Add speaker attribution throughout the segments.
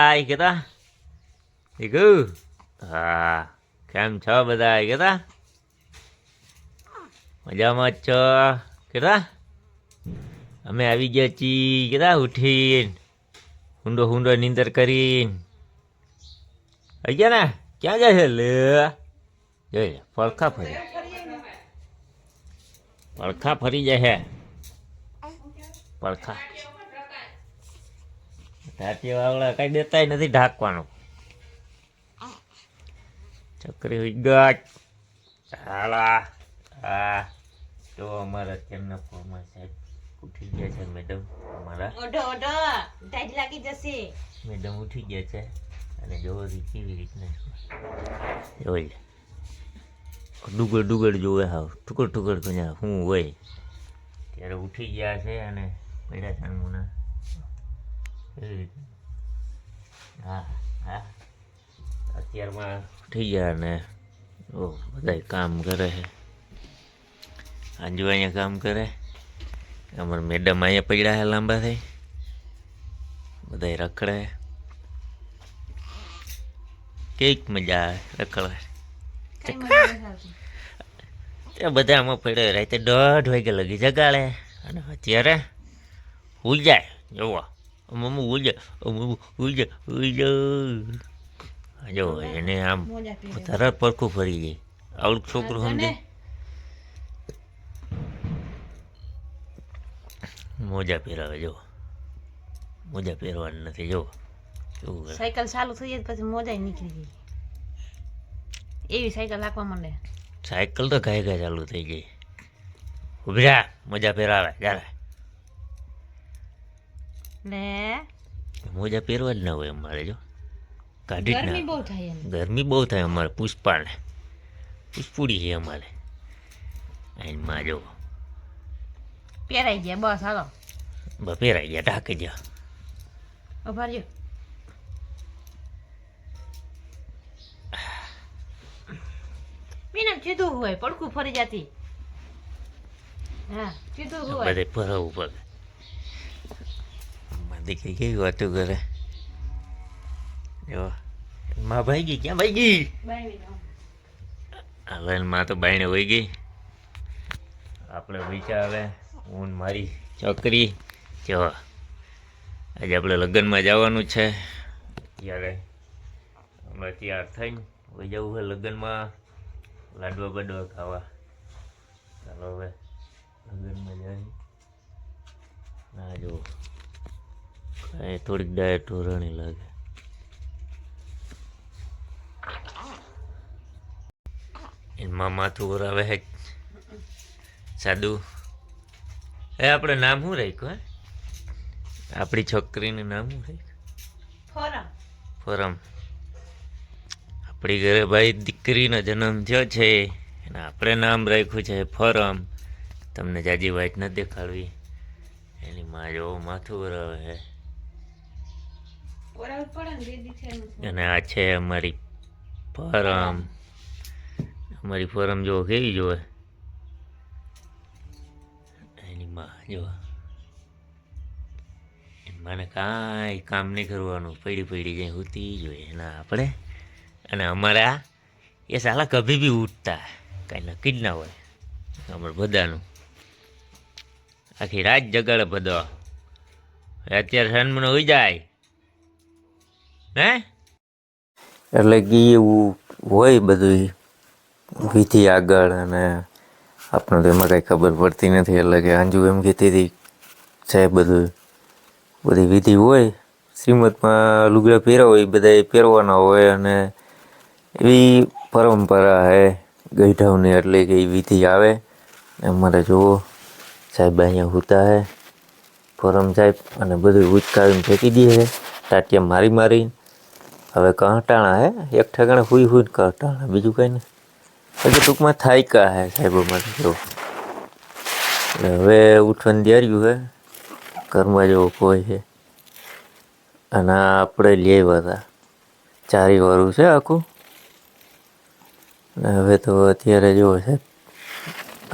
Speaker 1: બધાય કેતા દીકુ હા કેમ છો બધાય કેતા મજામાં જ છો કેતા અમે આવી ગયા છીએ કેતા ઉઠીને હુંડો હુંડો નીંદર કરીને આવી ગયા ને ક્યાં જાય છે લે જોઈ પડખા ફરી જાય છે પડખા ઢાંચી વાવડા કઈ દેતા નથી ઢાંકવાનું છોકરી હોય ગટ હાલા હા તો અમારા અત્યારના ફોર્મમાં સાહેબ ઉઠી ગયા છે મેડમ અમારા મેડમ ઉઠી ગયા છે અને જોવો કેવી રીતના જોઈ ડુગર ડુગર જોવે હાવ ટુકડ ટુકડ કયા શું હોય ત્યારે ઉઠી ગયા છે અને પડ્યા છે મુના હા હા અત્યારમાં ઉઠી ગયા ને બધા કામ કરે છે અંજુ અહીંયા કામ કરે અમારા મેડમ અહીંયા પડ્યા છે લાંબા થઈ બધા રખડે કેક મજા આવે રખડવા ત્યાં બધા આમાં પડ્યો રાતે 1:30 વાગે લગી જગાડે અને અત્યારે ઉઈ જાય જોવો મમ્મી ઉઈ જાય જો એને આમ તરત પડખું ફરી જાય આવડું છોકરું સમજે મોજા પહેરાવે જો મોજા પહેરવાની નથી જો
Speaker 2: સાયકલ ચાલુ થઈ જાય પછી મોજા નીકળી ગઈ એવી સાયકલ હાંકવા માંડે
Speaker 1: સાયકલ તો ઘાય ઘાય ચાલુ થઈ ગઈ ઉભરા મોજા પહેરાવે જ્યારે
Speaker 2: ને
Speaker 1: મોજા પહેરવા જ ના હોય અમારે જો કાઢી જ
Speaker 2: ગરમી
Speaker 1: ના
Speaker 2: બહુ થાય
Speaker 1: ગરમી બહુ થાય અમારે પુષ્પાને પુષ્પુડી છે અમારે આઈનમાં જો
Speaker 2: પહેરાઈ ગયા બસ હાલો
Speaker 1: પહેરાઈ ગયા ઢાંકી ગયા
Speaker 2: ઉભા રહ્યો મીના સીધું હોય પડખું ફરી જાતી હા સીધું હોય
Speaker 1: બધે ફરવું પડે દીકરી કેવી વાતો કરે જો માં ભાઈ ગઈ ક્યાં ભાઈ ગઈ હવે માં તો બાઈને વહી ગઈ આપણે પૈસા આવે હું મારી છોકરી જો આજે આપણે લગ્નમાં જવાનું છે ત્યારે હમણાં તૈયાર થઈને વહી જવું છે લગ્નમાં લાડવા બાડવા ખાવા ચાલો હવે લગ્નમાં જાય ના જો કાંઈ થોડીક ડાયટ ધોરણી લાગે એમાં માથું વરાવે હે સાદું એ આપણે નામ શું રાખ્યું હે આપણી છોકરીનું નામ શું રાખ્યું ફોરમ આપણી ઘરે ભાઈ દીકરીનો જન્મ થયો છે અને આપણે નામ રાખ્યું છે ફોરમ તમને જાજી વાઈટ ન દેખાડવી એની માં જો માથું વરાવે હે અને આ છે અમારી ફોરમ અમારી ફોરમ જો કેવી જોવે એની માં જો મને કાંઈ કામ નહીં કરવાનું પડી જાય હોતી જોઈએ એના આપણે અને અમારા એ સાલા કભી બી ઉઠતા કાંઈ નક્કી જ ના હોય અમારે બધાનું આખી રાત જગાડે બધો અત્યારે સન્મનો હોઈ જાય હે એટલે કે એવું હોય બધું વિધિ આગળ અને આપણે તો એમાં કાંઈ ખબર પડતી નથી એટલે કે અંજુ એમ કહેતી હતી સાહેબ બધી વિધિ હોય શ્રીમદમાં લુગડા પહેર્યા હોય એ બધા પહેરવાના હોય અને એવી પરંપરા હે ગઈઢાવની એટલે કે એ વિધિ આવે અમારે જુઓ સાહેબ અહીંયા હોતા હે ફોરમ સાહેબ અને બધું ઉચકાવીને ફેંકી દે છે ટાટિયા મારીને હવે કહટાણા હે એક ઠેકાણે હુઈ ને કહટાણા બીજું કંઈ નહીં પછી ટૂંકમાં થાયકા હે સાહેબો માટે જો એટલે હવે ઉઠવાની તૈયારીયું હે ઘરમાં જેવો કોઈ છે અને આપણે લઈ આવ્યા હતા 4 વાળું છે આખું અને હવે તો અત્યારે જુઓ સાહેબ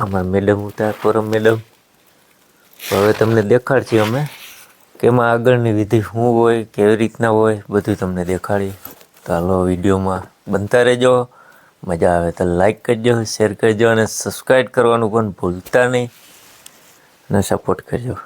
Speaker 1: અમારા મેડમ હતા ફોરમ મેડમ હવે તમને દેખાડછીએ અમે કે એમાં આગળની વિધિ શું હોય, કેવી રીતના હોય, બધું તમને દેખાડીએ. તો હાલો વિડીયોમાં બનતા રહેજો. મજા આવે તો લાઈક કરજો, શેર કરજો અને સબસ્ક્રાઈબ કરવાનું પણ ભૂલતા નહીં અને સપોર્ટ કરજો.